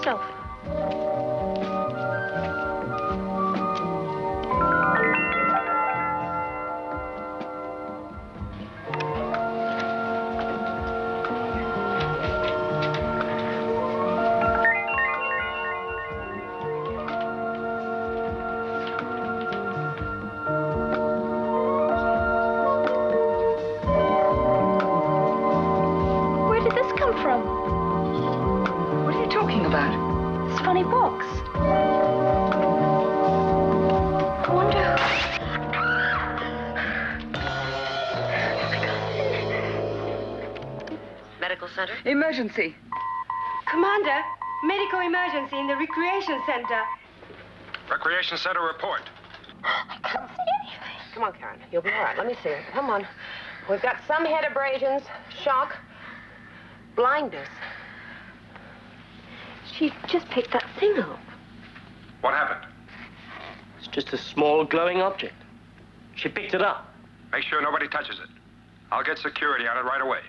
yourself. Center? Emergency. Commander, medical emergency in the recreation center. Recreation center report. I can't see anything. Come on, Karen. You'll be all right. Let me see it. Come on. We've got some head abrasions, shock, blindness. She just picked that thing up. What happened? It's just a small glowing object. She picked it up. Make sure nobody touches it. I'll get security on it right away.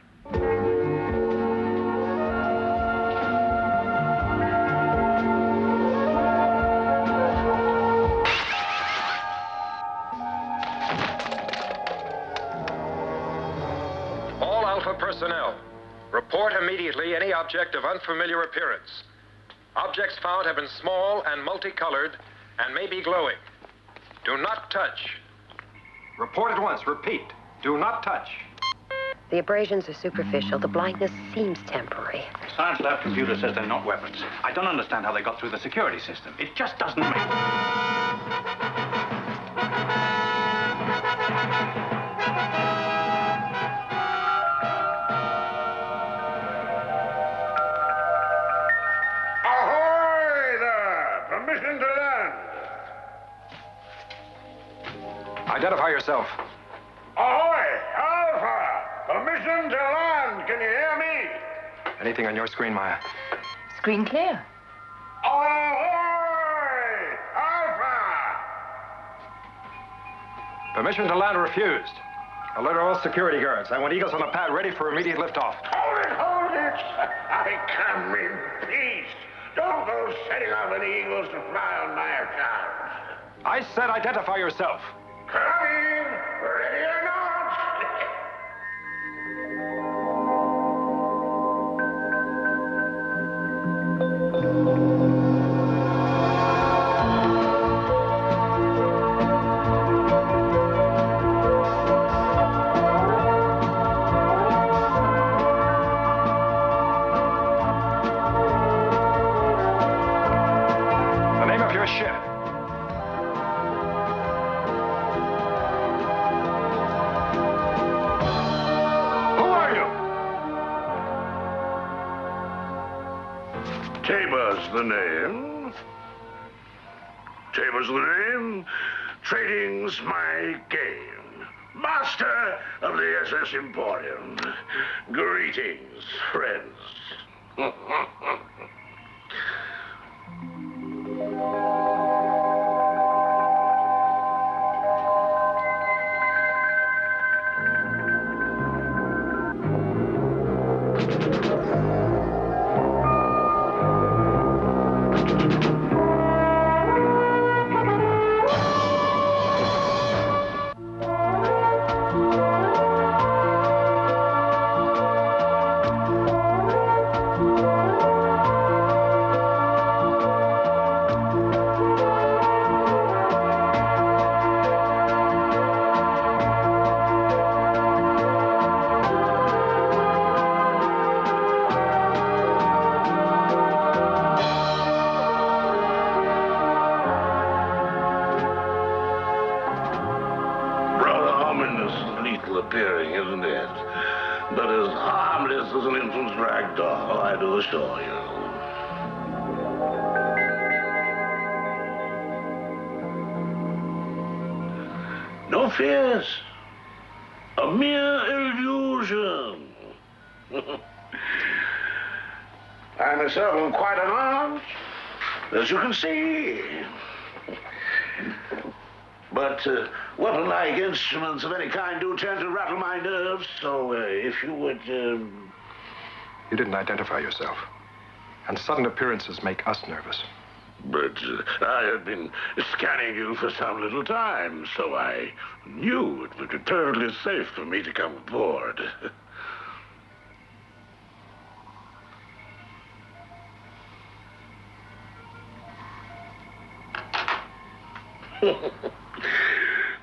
All Alpha personnel, report immediately any object of unfamiliar appearance. Objects found have been small and multicolored and may be glowing. Do not touch. Report at once. Repeat. Do not touch. The abrasions are superficial. The blindness seems temporary. Science lab computer says they're not weapons. I don't understand how they got through the security system. It just doesn't make... Ahoy there! Permission to land. Identify yourself. Ahoy! Alpha! Permission to land. Can you hear me? Anything on your screen, Maya? Screen clear. Ahoy! Alpha! Permission to land refused. Alert all security guards. I want Eagles on the pad ready for immediate liftoff. Hold it, hold it! I come in peace. Don't go setting off any eagles to fly on my account. I said identify yourself. Coming! Ready or not? The name of your ship. Who are you? Taybor's the name. Taybor's the name. Trading's my game. Master of the SS Emporium. Greetings, friends. Rather ominous and lethal appearing, isn't it? But as harmless as an infant's rag doll, I do assure you. No fears. A mere illusion. I myself am quite unarmed, as you can see. But weapon-like instruments of any kind do tend to rattle my nerves, so if you would... You didn't identify yourself. And sudden appearances make us nervous. But I had been scanning you for some little time, so I knew it would be perfectly safe for me to come aboard.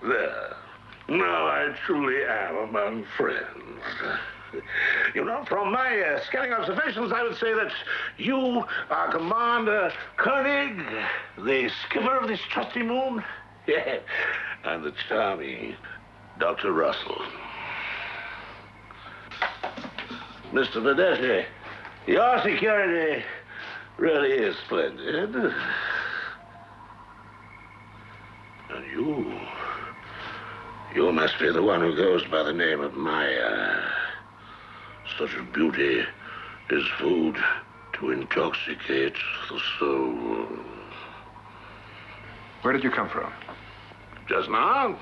There. Now I truly am among friends. You know, from my scanning observations, I would say that you are Commander Koenig, the skipper of this trusty moon. Yeah, and the charming Dr. Russell. Mr. Badeschi, your security really is splendid. And you must be the one who goes by the name of Maya. Such a beauty is food to intoxicate the soul. Where did you come from? Just now,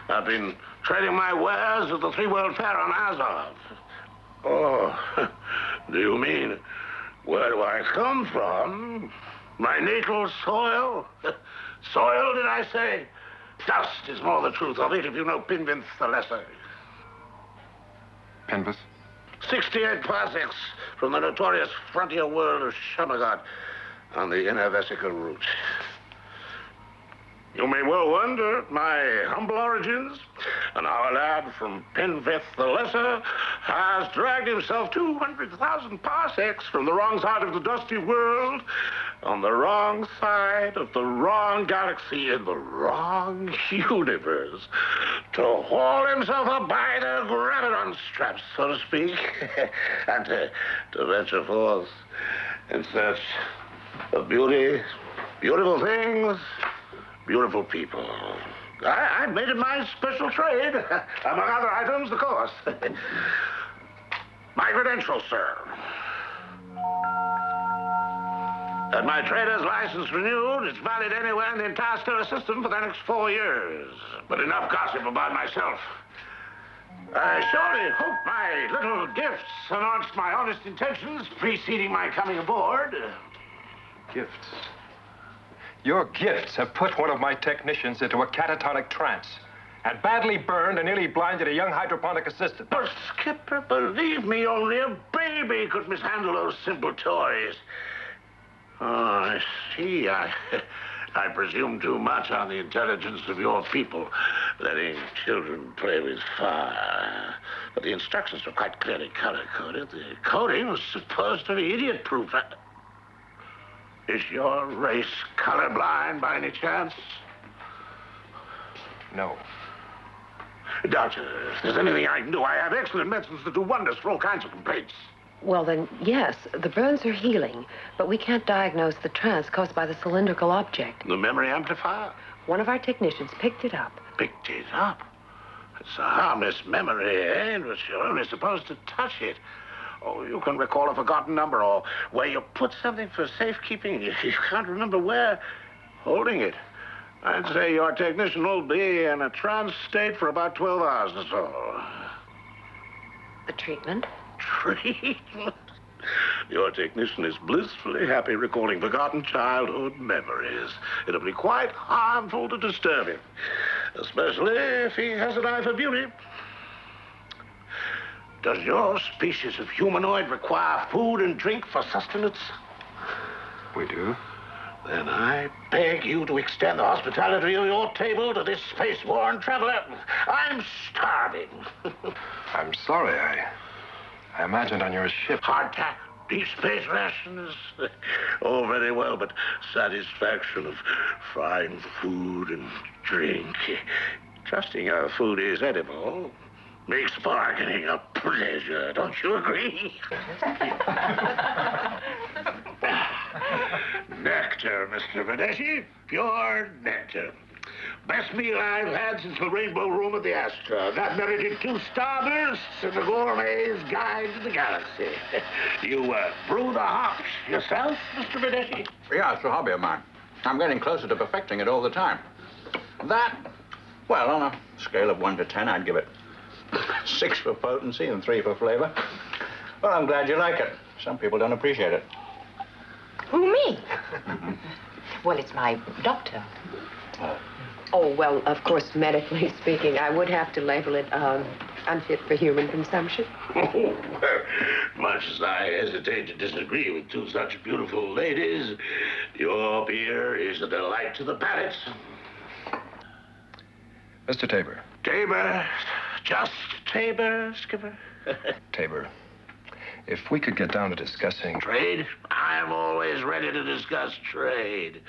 I've been trading my wares at the Three World Fair on Azov. Oh, do you mean, where do I come from? My natal soil? Soil, did I say? Dust is more the truth of it, if you know Pinvinth the Lesser. Pinvis? 68 parsecs from the notorious frontier world of Shamagot on the inner vesicle route. You may well wonder at my humble origins. And our lad from Pinvinth the Lesser has dragged himself 200,000 parsecs from the wrong side of the dusty world, on the wrong side of the wrong galaxy in the wrong universe, to haul himself up by the graviton straps, so to speak, and to venture forth in search of beauty, beautiful things, beautiful people. I made it my special trade, among other items, of course. My credentials, sir. And my trader's license renewed. It's valid anywhere in the entire stellar system for the next 4 years. But enough gossip about myself. I surely hope my little gifts announced my honest intentions preceding my coming aboard. Gifts? Your gifts have put one of my technicians into a catatonic trance and badly burned and nearly blinded a young hydroponic assistant. But, Skipper, believe me, only a baby could mishandle those simple toys. Oh, I see. I presume too much on the intelligence of your people, letting children play with fire. But the instructions were quite clearly color-coded. The coding was supposed to be idiot-proof. Is your race colorblind by any chance? No. Doctor, if there's anything I can do, I have excellent medicines that do wonders for all kinds of complaints. Well, then, yes, the burns are healing, but we can't diagnose the trance caused by the cylindrical object. The memory amplifier? One of our technicians picked it up. Picked it up? It's a harmless memory, eh? But you're only supposed to touch it. Oh, you can recall a forgotten number or where you put something for safekeeping. You can't remember where. Holding it. I'd say your technician will be in a trance state for about 12 hours or so. The treatment? Treatment? Your technician is blissfully happy recalling forgotten childhood memories. It'll be quite harmful to disturb him, especially if he has an eye for beauty. Does your species of humanoid require food and drink for sustenance? We do. Then I beg you to extend the hospitality of your table to this space-worn traveler. I'm starving. I'm sorry. I imagined on your ship. Hardtack, deep space rations. Oh, very well, but satisfaction of fine food and drink. Trusting our food is edible makes bargaining a pleasure, don't you agree? Nectar, Mr. Badeschi. Pure nectar. Best meal I've had since the Rainbow Room at the Astra. That merited 2 starbursts in the Gourmet's Guide to the Galaxy. You brew the hops yourself, Mr. Badeschi? Yeah, it's a hobby of mine. I'm getting closer to perfecting it all the time. That, well, on a scale of 1 to 10, I'd give it 6 for potency and 3 for flavor. Well, I'm glad you like it. Some people don't appreciate it. Who, me? Well, it's my doctor. Oh, well, of course, medically speaking, I would have to label it unfit for human consumption. Well, much as I hesitate to disagree with two such beautiful ladies, your beer is a delight to the palate. Mr. Taybor. Taybor. Just Taybor, Skipper. Taybor, if we could get down to discussing... Trade? I'm always ready to discuss trade.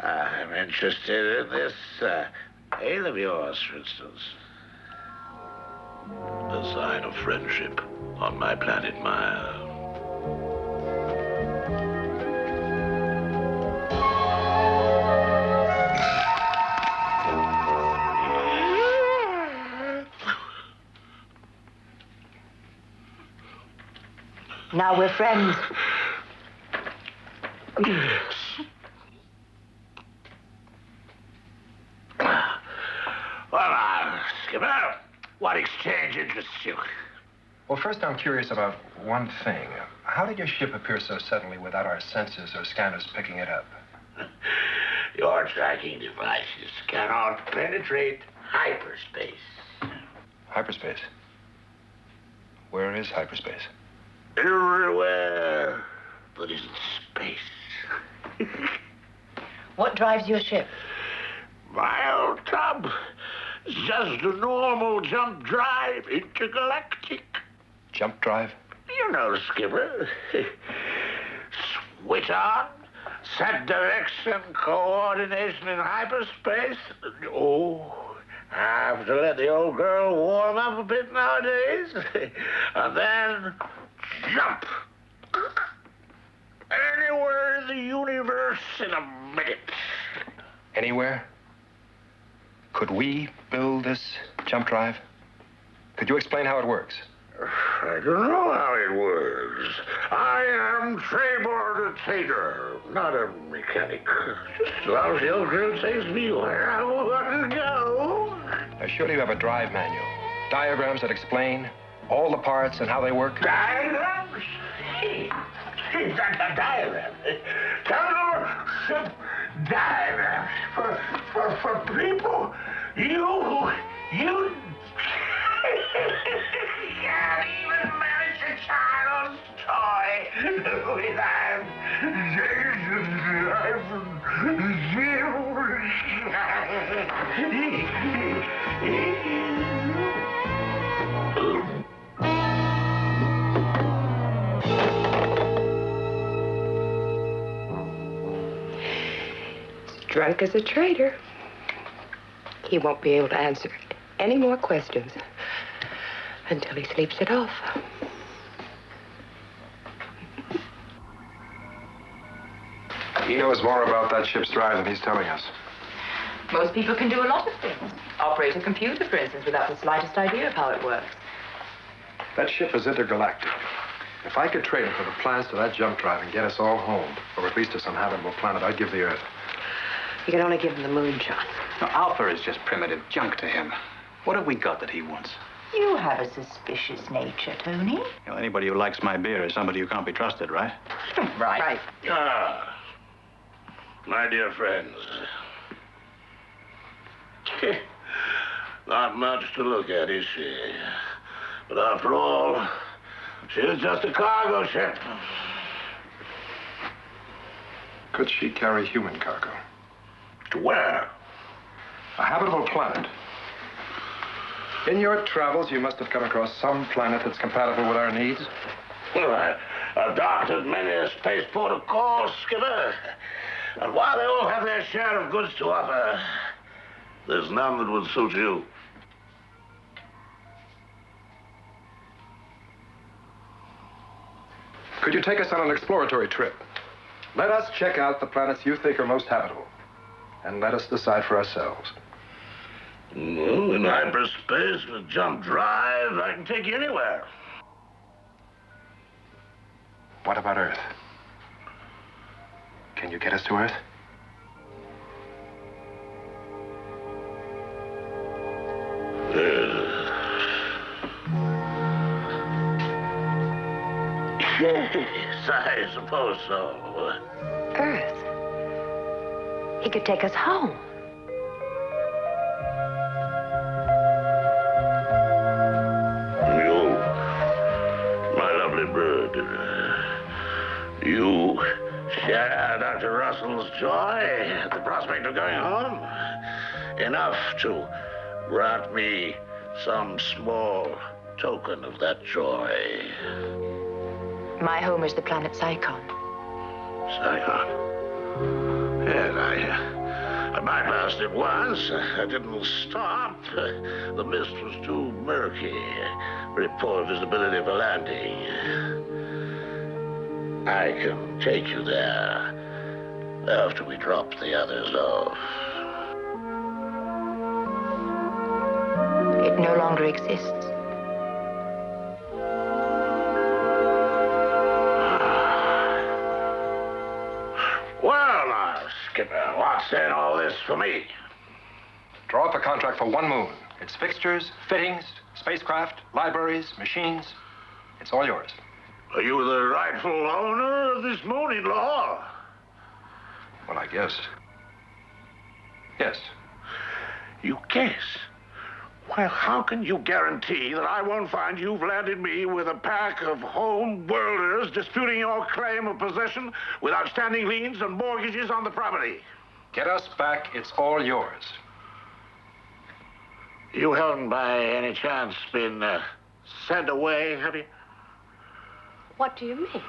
I'm interested in this ale of yours, for instance. A sign of friendship on my planet Maya. Now we're friends. Well, Skipper, what exchange interests you? Well, first I'm curious about one thing. How did your ship appear so suddenly without our sensors or scanners picking it up? Your tracking devices cannot penetrate hyperspace. Hyperspace? Where is hyperspace? Everywhere but in space. What drives your ship? My old tub is just a normal jump drive intergalactic. Jump drive? You know, Skipper. Switch on, set direction, coordination in hyperspace. Oh, I have to let the old girl warm up a bit nowadays. And then jump. Anywhere in the universe in a minute. Anywhere? Could we build this jump drive? Could you explain how it works? I don't know how it works. I am Taybor the Tater, not a mechanic. Just as long as the old girl takes me where I want to go. Now, surely you have a drive manual. Diagrams that explain all the parts and how they work. Diagrams? That's a diagram. Tell them diagrams for people. You can't even manage a child's toy without Drunk as a traitor. He won't be able to answer any more questions until he sleeps it off. He knows more about that ship's drive than he's telling us. Most people can do a lot of things. Operate a computer, for instance, without the slightest idea of how it works. That ship is intergalactic. If I could trade him for the plans to that jump drive and get us all home, or at least to some habitable planet, I'd give the Earth. You can only give him the moon, John. Now, Alpha is just primitive junk to him. What have we got that he wants? You have a suspicious nature, Tony. You know, anybody who likes my beer is somebody who can't be trusted, right? Right. Ah, my dear friends. Not much to look at, is she? But after all, she's just a cargo ship. Could she carry human cargo? To where? A habitable planet. In your travels, you must have come across some planet that's compatible with our needs. Well, I've doctored many a spaceport of course, Skipper. And while they all have their share of goods to offer, there's none that would suit you. Could you take us on an exploratory trip? Let us check out the planets you think are most habitable. And let us decide for ourselves. Well, in hyperspace with jump drive, I can take you anywhere. What about Earth? Can you get us to Earth? Yeah. Yes, I suppose so. Earth. He could take us home. You, my lovely bird, you share Dr. Russell's joy at the prospect of going home? Enough to grant me some small token of that joy. My home is the planet Psychon. Psychon? Yes, I bypassed it once. I didn't stop. The mist was too murky. Very poor visibility for landing. I can take you there after we drop the others off. It no longer exists. Well, now, Skipper, what's in all this for me? Draw up a contract for 1 moon. Its fixtures, fittings, spacecraft, libraries, machines. It's all yours. Are you the rightful owner of this moon-in-law? Well, I guess. Yes. You guess? Well, how can you guarantee that I won't find you've landed me with a pack of home-worlders disputing your claim of possession with outstanding liens and mortgages on the property? Get us back. It's all yours. You haven't by any chance been sent away, have you? What do you mean?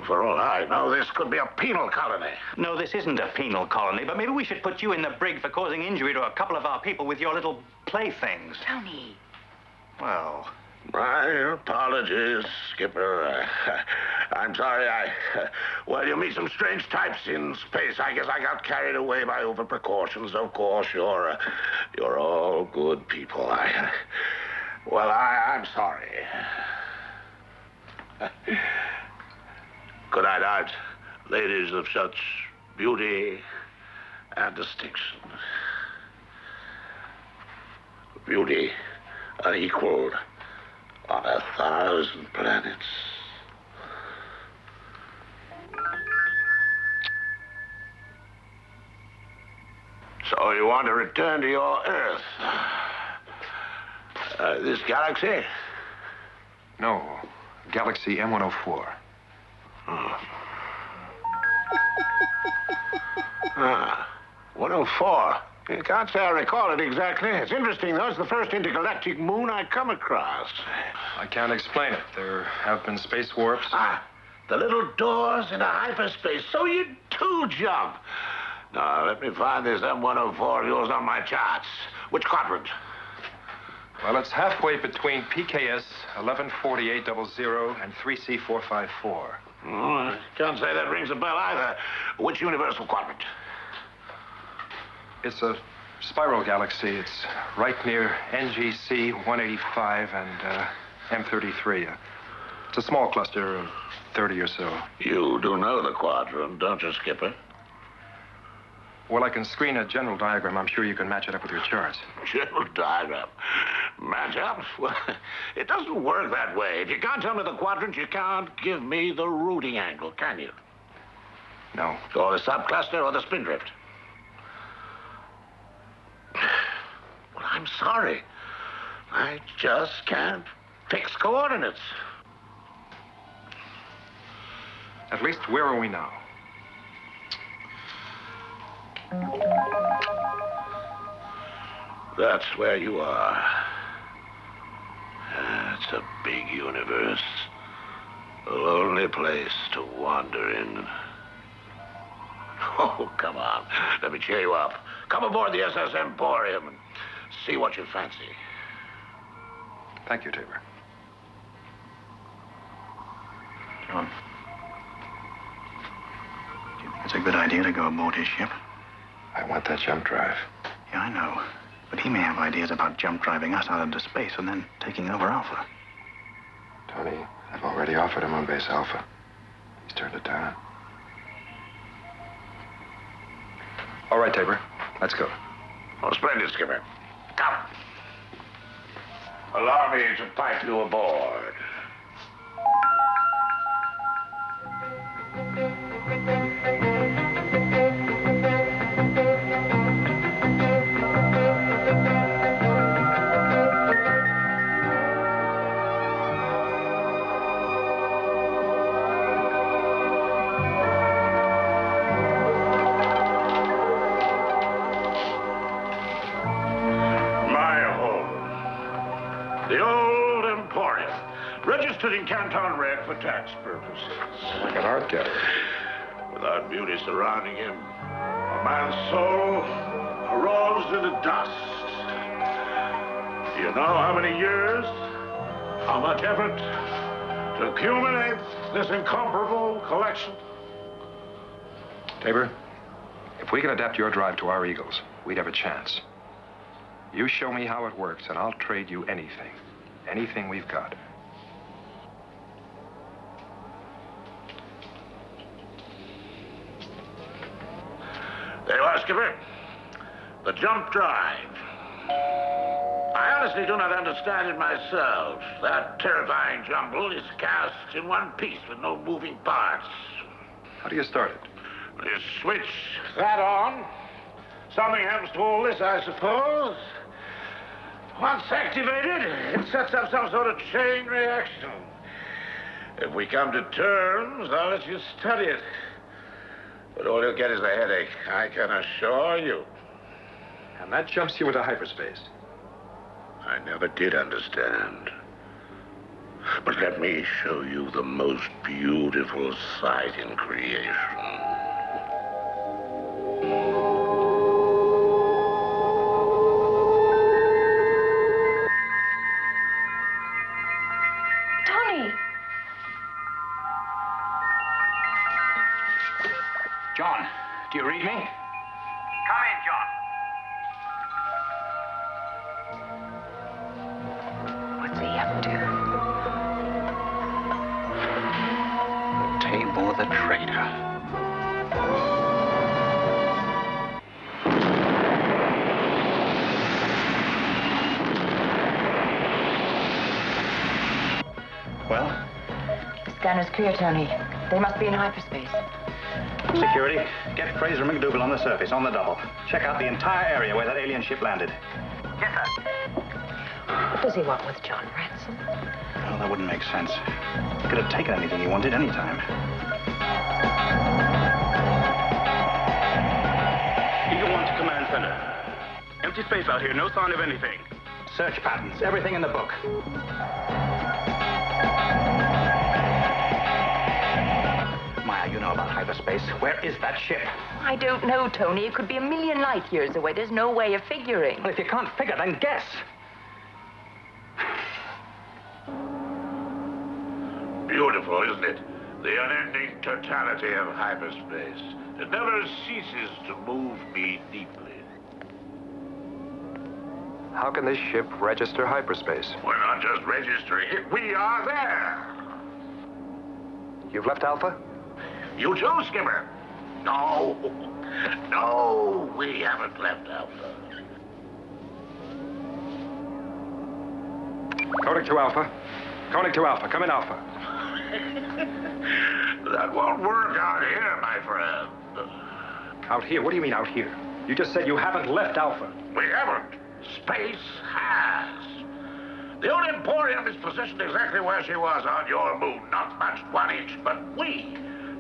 For all I know, this could be a penal colony. No, this isn't a penal colony, but maybe we should put you in the brig for causing injury to a couple of our people with your little playthings. Tony. Well, My apologies, Skipper. I'm sorry well, you meet some strange types in space. I guess I got carried away by over-precautions. Of course, you're all good people. I'm sorry. Good night out, ladies of such beauty and distinction. Beauty unequaled on 1,000 planets. So you want to return to your Earth? This galaxy? No. Galaxy M104. Ah, 104. I can't say I recall it exactly. It's interesting, though. It's the first intergalactic moon I come across. I can't explain it. There have been space warps. Ah, the little doors into hyperspace. So you do jump. Now, let me find this M104 of yours on my charts. Which quadrant? Well, it's halfway between PKS 114800 and 3C454. I can't say that rings a bell either. Which universal quadrant? It's a spiral galaxy. It's right near NGC 185 and M33. It's a small cluster of 30 or so. You do know the quadrant, don't you, Skipper? Well, I can screen a general diagram. I'm sure you can match it up with your charts. General diagram. Match up? Well, it doesn't work that way. If you can't tell me the quadrant, you can't give me the routing angle, can you? No. Or the subcluster or the spindrift? Well, I'm sorry. I just can't fix coordinates. At least, where are we now? That's where you are. It's a big universe. A lonely place to wander in. Oh, come on. Let me cheer you up. Come aboard the SS Emporium and see what you fancy. Thank you, Taybor. John, do you think it's a good idea to go aboard his ship? I want that jump drive. Yeah, I know. But he may have ideas about jump driving us out into space and then taking over Alpha. Tony, I've already offered him on base Alpha. He's turned it down. All right, Taybor. Let's go. Oh, splendid, Skipper. Come. Allow me to pipe you aboard. sitting Canton Red for tax purposes. Like an art gallery. Without beauty surrounding him, a man's soul corrodes into dust. Do you know how many years, how much effort to accumulate this incomparable collection? Taybor, if we can adapt your drive to our Eagles, we'd have a chance. You show me how it works, and I'll trade you anything. Anything we've got. There you are, Skipper. The jump drive. I honestly do not understand it myself. That terrifying jumble is cast in one piece with no moving parts. How do you start it? You switch that on. Something happens to all this, I suppose. Once activated, it sets up some sort of chain reaction. If we come to terms, I'll let you study it. But all you'll get is a headache, I can assure you. And that jumps you into hyperspace. I never did understand. But let me show you the most beautiful sight in creation. John, do you read me? Come in, John. What's he up to? Taybor the traitor. Well? The scanner's clear, Tony. They must be in hyperspace. Security, get Fraser and McDougal on the surface, on the double. Check out the entire area where that alien ship landed. Yes, sir. What does he want with John Ransom? Well, that wouldn't make sense. He could have taken anything he wanted anytime. Eagle 1 to command center. Empty space out here, no sign of anything. Search patterns, everything in the book. Maya, you know about hyperspace. Where is that ship? I don't know, Tony. It could be a million light years away. There's no way of figuring. Well, if you can't figure, then guess. Beautiful, isn't it? The unending totality of hyperspace. It never ceases to move me deeply. How can this ship register hyperspace? We're not just registering it, we are there. You've left Alpha? You too, Skipper. No, we haven't left Alpha. Coding to Alpha. Coding to Alpha. Come in, Alpha. That won't work out here, my friend. Out here? What do you mean out here? You just said you haven't left Alpha. We haven't. Space has. The old Emporium is positioned exactly where she was on your moon. Not much 1 inch, but we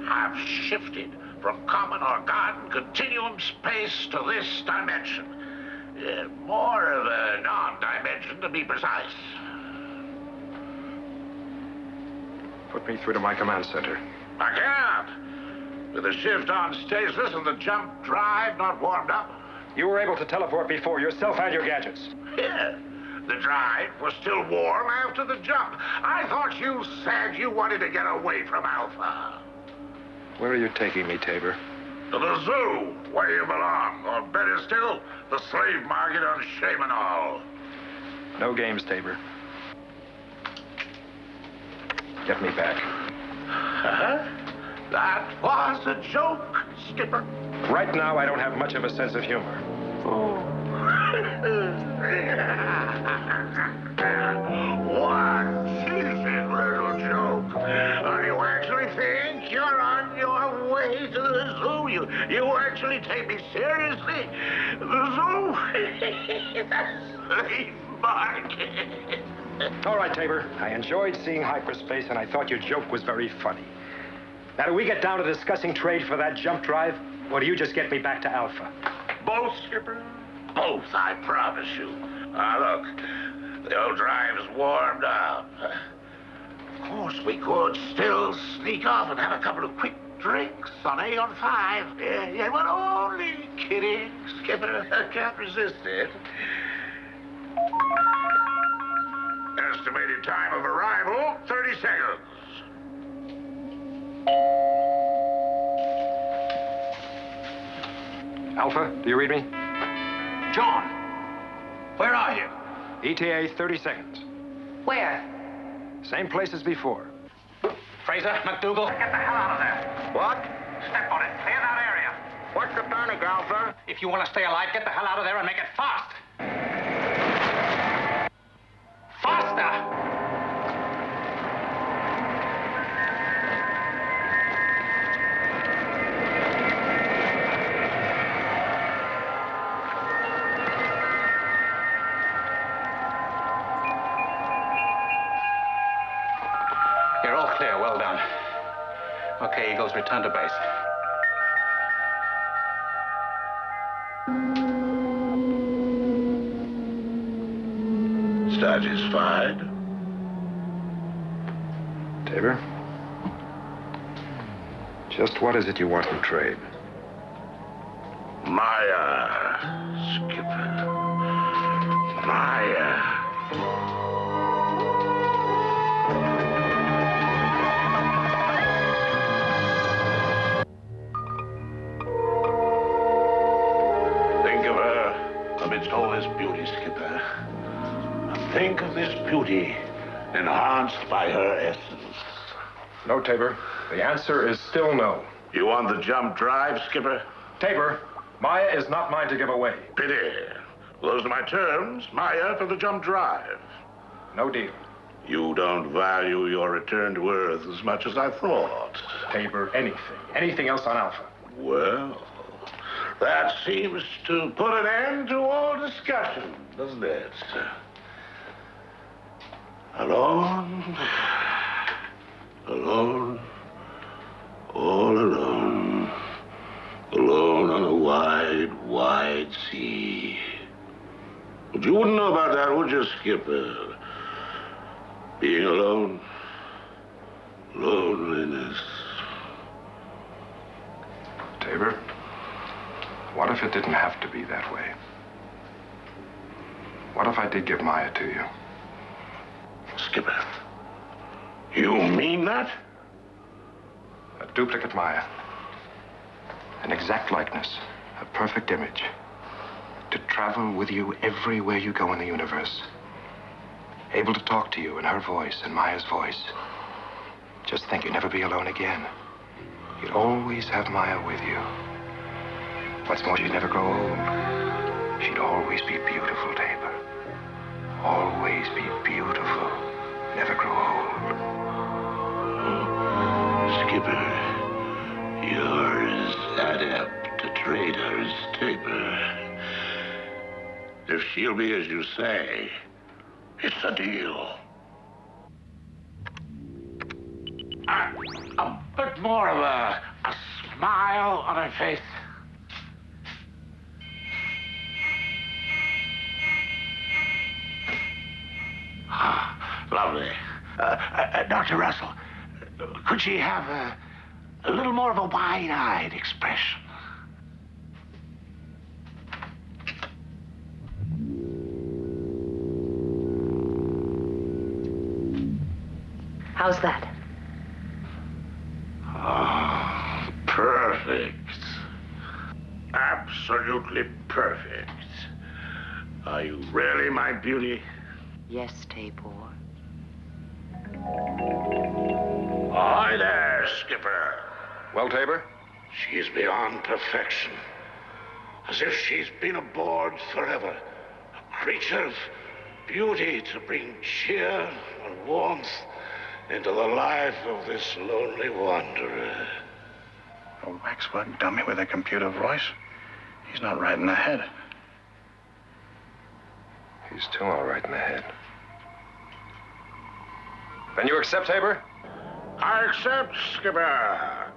have shifted from common or garden continuum space to this dimension. More of a non-dimension, to be precise. Put me through to my command center. I can't. With the shift on stasis and the jump drive not warmed up. You were able to teleport before, yourself and your gadgets. Yeah. The drive was still warm after the jump. I thought you said you wanted to get away from Alpha. Where are you taking me, Taybor? To the zoo, where you belong. Or better still, the slave market on Shamanal. No games, Taybor. Get me back. That was a joke, Skipper. Right now, I don't have much of a sense of humor. Oh. What cheesy little joke. You actually think you're on your way to the zoo? You actually take me seriously? The zoo? The slave market. All right, Taybor. I enjoyed seeing hyperspace, and I thought your joke was very funny. Now, do we get down to discussing trade for that jump drive, or do you just get me back to Alpha? Both, Skipper. Both, I promise you. Look, the old drive is warmed up. Of course, we could still sneak off and have a couple of quick drinks on Aeon 5. Yeah, but only kidding, Skipper. I can't resist it. Estimated time of arrival, 30 seconds. Alpha, do you read me? John, where are you? ETA 30 seconds. Where? Same place as before. Fraser, McDougal. Get the hell out of there. What? Step on it. Clear that area. What's the panic, Alpha? If you want to stay alive, get the hell out of there and make it fast. Faster! You're all clear. Well done. Okay, Eagles, return to base. Satisfied? Taybor? Just what is it you want in trade? Maya, Skipper. Maya. Think of her amidst all this beauty, Skipper. And think of this beauty enhanced by her essence. No, Taybor. The answer is still no. You want the jump drive, Skipper? Taybor, Maya is not mine to give away. Pity. Those are my terms. Maya for the jump drive. No deal. You don't value your return to Earth as much as I thought. Taybor, anything. Anything else on Alpha. Well, that seems to put an end to all discussion, doesn't it? Alone, alone, all alone, alone on a wide, wide sea. But you wouldn't know about that, would you, Skipper? Being alone, loneliness. Taybor, what if it didn't have to be that way? What if I did give Maya to you? Skipper, you mean that? A duplicate Maya. An exact likeness. A perfect image. To travel with you everywhere you go in the universe. Able to talk to you in her voice and Maya's voice. Just think, you'd never be alone again. You'd always have Maya with you. What's more, she'd never grow old. She'd always be beautiful, Taybor. Always be beautiful. Never grow old. Skipper, you're as adept a trader as Taybor. If she'll be as you say, it's a deal. A bit more of a smile on her face. Lovely. Dr. Russell, could she have a little more of a wide-eyed expression? How's that? Oh, perfect. Absolutely perfect. Are you really my beauty? Yes, Taybor. Hi there, Skipper. Well, Taybor? She's beyond perfection. As if she's been aboard forever. A creature of beauty to bring cheer and warmth into the life of this lonely wanderer. A waxwork dummy with a computer voice? He's not right in the head. He's still all right in the head. Then you accept, Taybor? I accept, Skipper.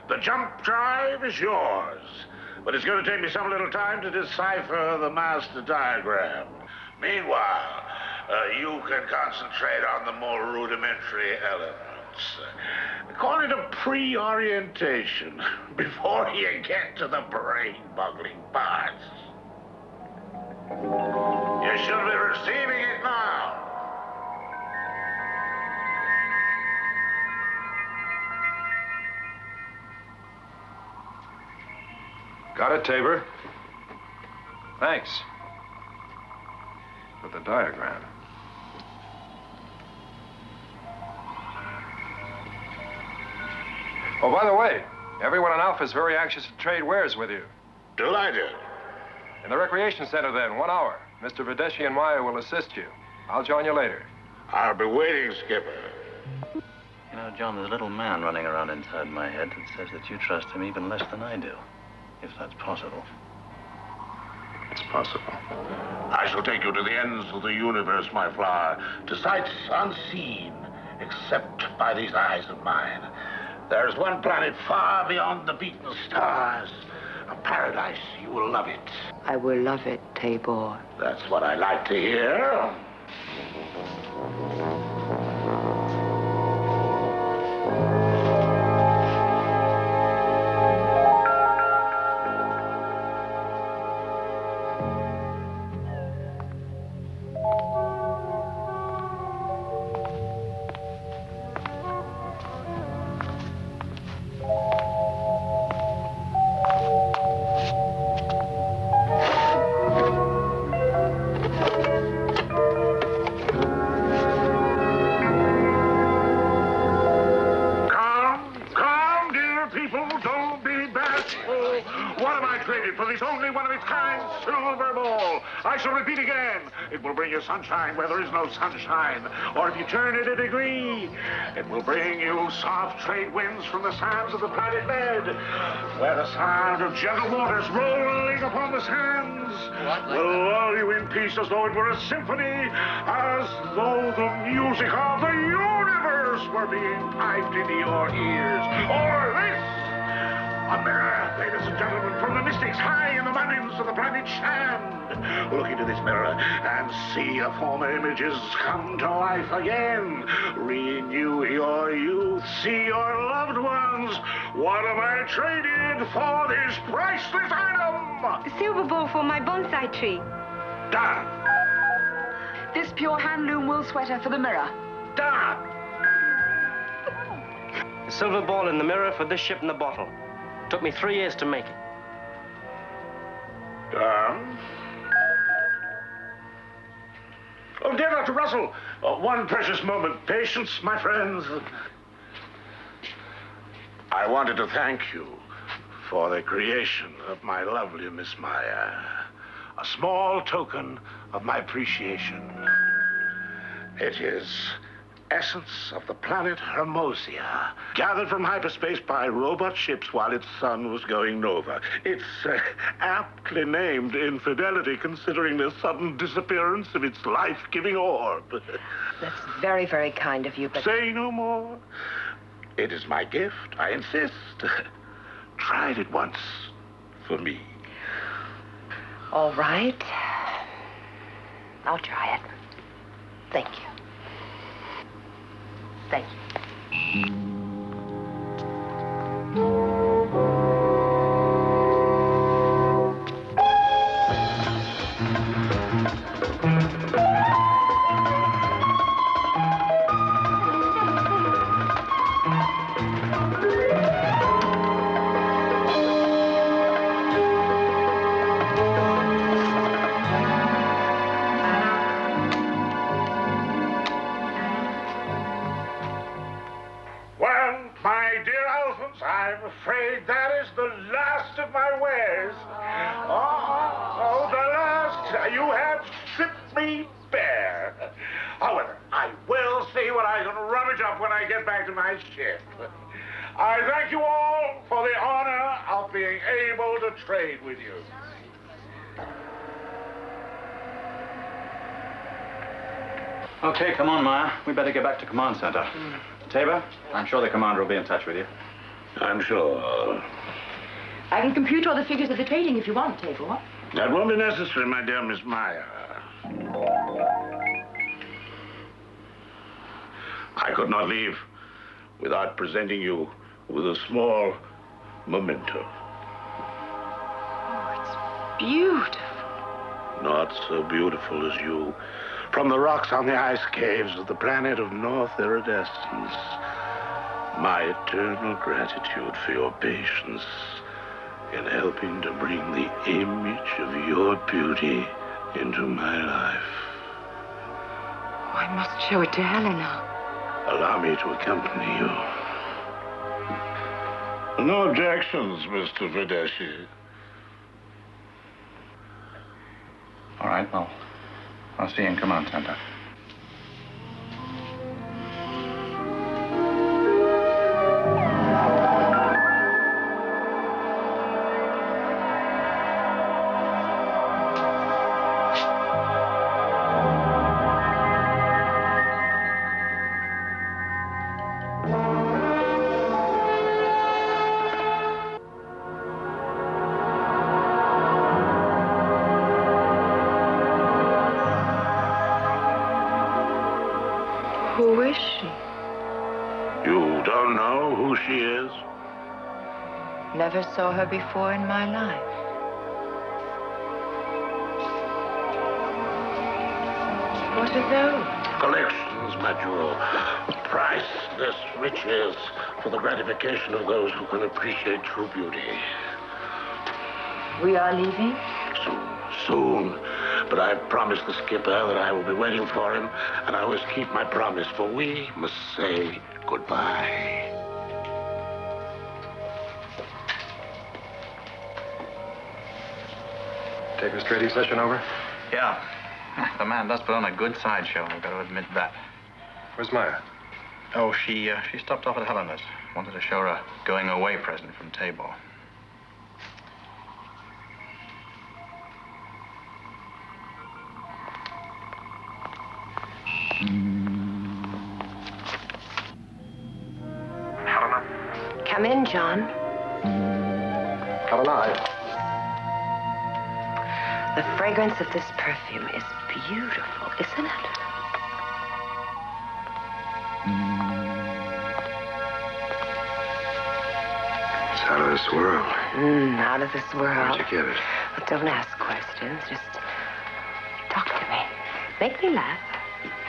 The jump drive is yours. But it's going to take me some little time to decipher the master diagram. Meanwhile, you can concentrate on the more rudimentary elements. Call it a pre-orientation before you get to the brain-boggling parts. You should be receiving it now. Got it, Taybor. Thanks. For the diagram. Oh, by the way, everyone on Alpha is very anxious to trade wares with you. Delighted. In the recreation center, then, 1 hour. Mr. Videshi and Maya will assist you. I'll join you later. I'll be waiting, Skipper. You know, John, there's a little man running around inside my head that says that you trust him even less than I do. If that's possible. It's possible. I shall take you to the ends of the universe, my flower, to sights unseen, except by these eyes of mine. There's one planet far beyond the beaten stars. A paradise. You will love it. I will love it, Taybor. That's what I like to hear. I shall repeat again. It will bring you sunshine where there is no sunshine. Or if you turn it a degree, it will bring you soft trade winds from the sands of the planet bed, where the sound of gentle waters rolling upon the sands will lull you in peace as though it were a symphony, as though the music of the universe were being piped into your ears. Or this. A mirror, ladies and gentlemen, from the mystics high in the mountains of the planet Shand. Look into this mirror and see your former images come to life again. Renew your youth, see your loved ones. What am I traded for this priceless item? Silver ball for my bonsai tree. Done. This pure handloom wool sweater for the mirror. Done. The silver ball in the mirror for this ship in the bottle. Took me 3 years to make it. Oh, dear Dr. Russell, one precious moment. Patience, my friends. I wanted to thank you for the creation of my lovely Miss Maya. A small token of my appreciation. It is essence of the planet Hermosia, gathered from hyperspace by robot ships while its sun was going nova. It's aptly named Infidelity, considering the sudden disappearance of its life-giving orb. That's very, very kind of you, but... Say no more. It is my gift, I insist. Try it once for me. All right. I'll try it. Thank you. Thank you. I'm afraid that is the last of my wares. Oh, the last. You have stripped me bare. However, I will see what I can rummage up when I get back to my ship. I thank you all for the honor of being able to trade with you. Okay, come on, Maya. We better get back to command center. Taybor, I'm sure the commander will be in touch with you. I'm sure. I can compute all the figures of the trading if you want, Taybor. That won't be necessary, my dear Miss Maya. I could not leave without presenting you with a small memento. Oh, it's beautiful. Not so beautiful as you. From the rocks on the ice caves of the planet of North Iridescence, my eternal gratitude for your patience in helping to bring the image of your beauty into my life. Oh, I must show it to Helena. Allow me to accompany you. No objections, Mr. Videschi. All right, well, I'll see you in Command Center. Who is she? You don't know who she is? Never saw her before in my life. What are those? Collections, my jewel. Priceless riches for the gratification of those who can appreciate true beauty. We are leaving? Soon. But I promised the skipper that I will be waiting for him, and I always keep my promise, for we must say goodbye. Taybor trading session over? Yeah. The man does put on a good sideshow, I've got to admit that. Where's Maya? Oh, she stopped off at Helena's. Wanted to show her a going-away present from Taybor. Helena? Come in, John. Helena, The fragrance of this perfume is beautiful, isn't it? It's out of this world. Out of this world. Where'd you get it? Well, don't ask questions. Just talk to me. Make me laugh.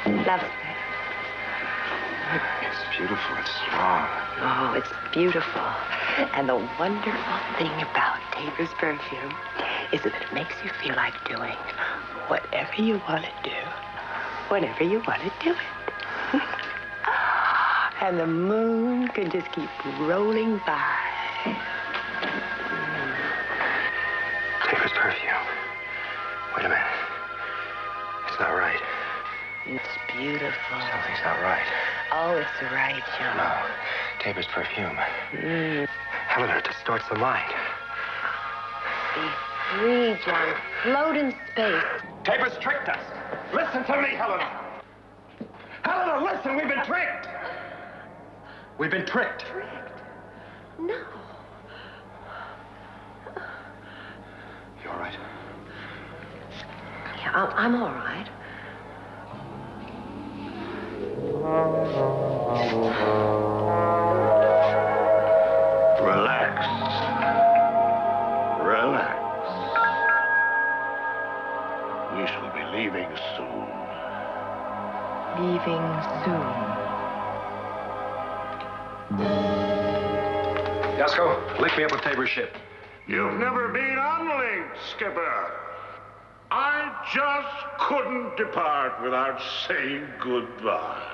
Love me. It's beautiful. It's strong. Oh, it's beautiful. And the wonderful thing about Taybor's perfume is that it makes you feel like doing whatever you want to do, whenever you want to do it. And the moon can just keep rolling by. Taybor's perfume. Wait a minute. It's not right. It's beautiful. Something's not right. Oh, it's right, John. No. Taybor's perfume. Helena, it distorts the mind. Be free, John. Float in space. Taybor's tricked us. Listen to me, Helena. Helena, listen, we've been tricked. We've been tricked. Tricked? No. You all right? Yeah, I'm all right. Relax. Relax. We shall be leaving soon. Leaving soon. Yasko, link me up with Taybor's ship. You've never been unlinked, Skipper. I just couldn't depart without saying goodbye.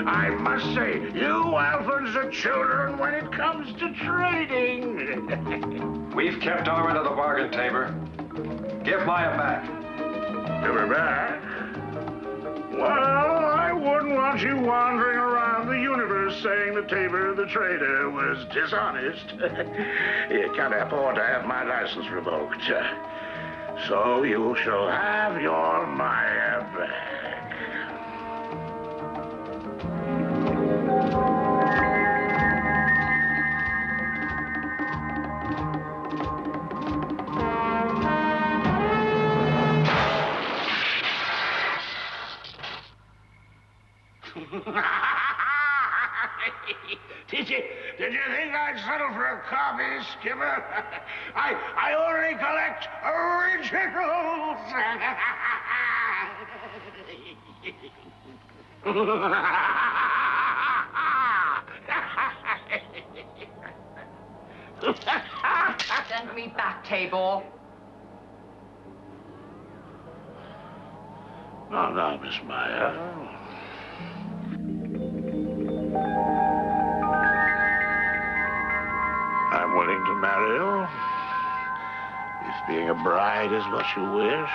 I must say, you Alphans are children when it comes to trading. We've kept our end of the bargain, Taybor. Give Maya back. Give her back? Well, I wouldn't want you wandering around the universe saying that Taybor the trader was dishonest. You can't afford to have my license revoked. So you shall have your Maya back. Did you think I'd settle for a copy, Skipper? I only collect originals. Send me back, Taybor. No, Miss Meyer. I'm willing to marry you. If being a bride is what you wish.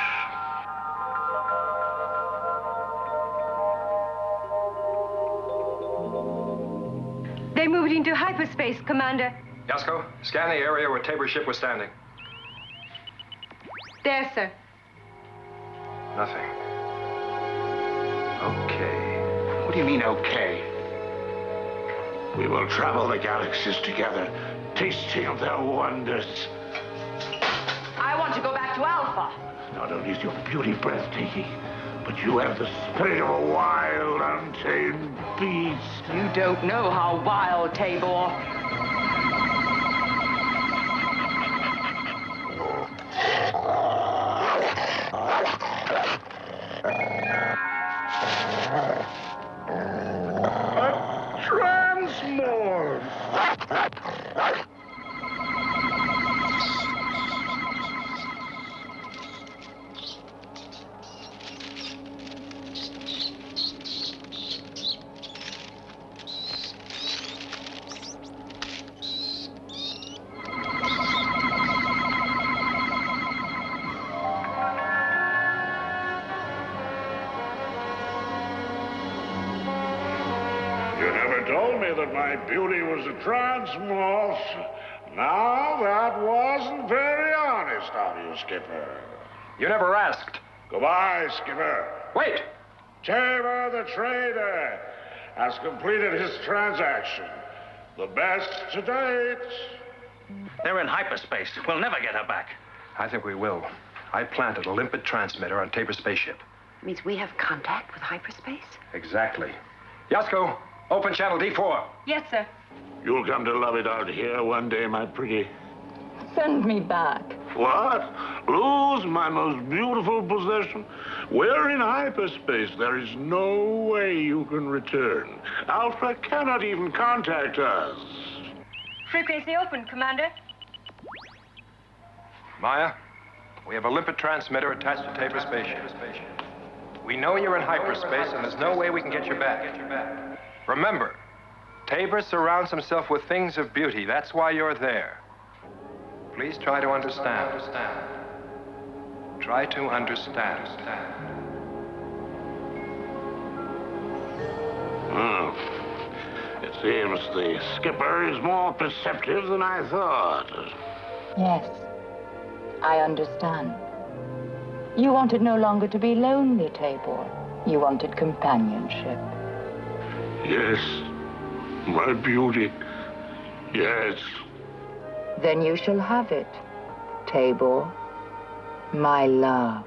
They moved into hyperspace, Commander. Yasko, scan the area where Tabor's ship was standing. There, sir. Nothing. Okay. What do you mean, okay? We will travel the galaxies together, tasting of their wonders. I want to go back to Alpha. Not only is your beauty breathtaking, but you have the spirit of a wild, untamed beast. You don't know how wild, Taybor. My beauty was a transmorph. Now, that wasn't very honest of you, Skipper. You never asked. Goodbye, Skipper. Wait! Taybor the trader has completed his transaction. The best to date. They're in hyperspace. We'll never get her back. I think we will. I planted a limpet transmitter on Tabor's spaceship. Means we have contact with hyperspace? Exactly. Yasko, open channel D4. Yes, sir. You'll come to love it out here one day, my pretty. Send me back. What? Lose my most beautiful possession? We're in hyperspace. There is no way you can return. Alpha cannot even contact us. Frequency open, Commander. Maya, we have a limpet transmitter attached to Tabor's spaceship. We know you're in hyperspace, and there's no way we can get you back. Remember, Taybor surrounds himself with things of beauty. That's why you're there. Please try to understand. Try to understand. It seems the skipper is more perceptive than I thought. Yes, I understand. You wanted no longer to be lonely, Taybor. You wanted companionship. Yes, my beauty. Yes. Then you shall have it, Taybor, my love.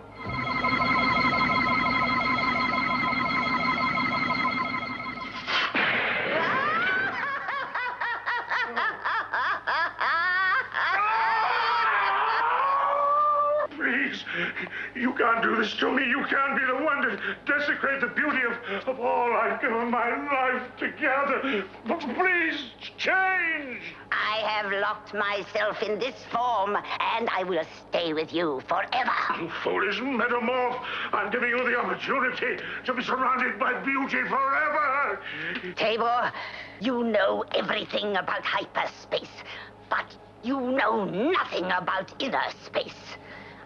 Please, you can't do this to me. You can't be the one to desecrate the beauty of all I've given my life together. Please, change. I have locked myself in this form, and I will stay with you forever. You foolish metamorph. I'm giving you the opportunity to be surrounded by beauty forever. Taybor, you know everything about hyperspace, but you know nothing about inner space.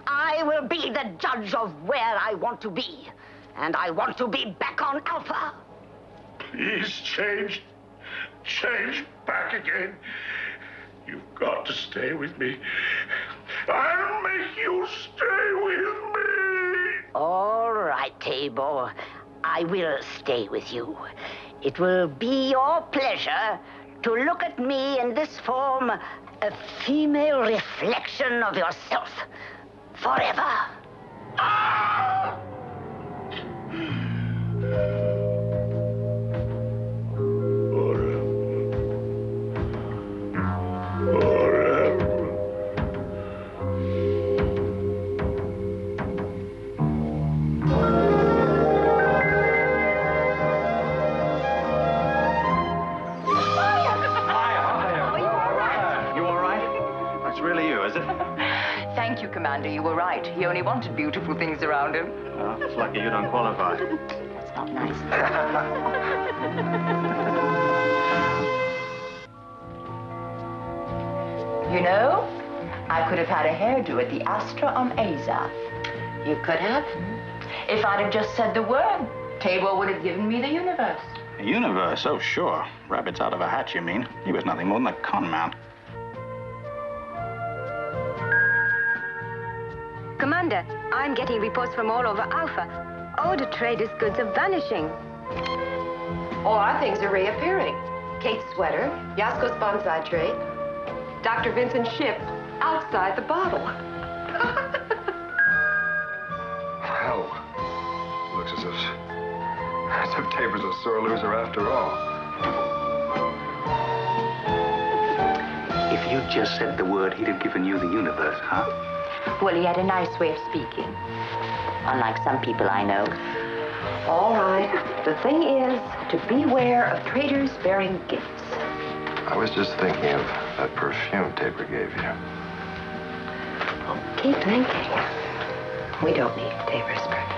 I will be the judge of where I want to be, and I want to be back on Alpha. Please change. Change back again. You've got to stay with me. I'll make you stay with me. All right, Taybor. I will stay with you. It will be your pleasure to look at me in this form, a female reflection of yourself. Forever. Commander, you were right. He only wanted beautiful things around him. Well, it's lucky you don't qualify. That's not nice. You know, I could have had a hairdo at the Astra on Aza. You could have? If I'd have just said the word, Taybor would have given me the universe. The universe? Oh, sure. Rabbits out of a hat, you mean? He was nothing more than a con man. Commander, I'm getting reports from all over Alpha. All the traders' goods are vanishing. All our things are reappearing. Kate's sweater, Yasko's bonsai tray, Dr. Vincent's ship outside the bottle. Hell, looks as if Taybor's a sore loser after all. If you'd just said the word, he'd have given you the universe, huh? Well, he had a nice way of speaking. Unlike some people I know. All right. The thing is to beware of traders bearing gifts. I was just thinking of that perfume Taybor gave you. Keep thinking. We don't need Taybor's perfume.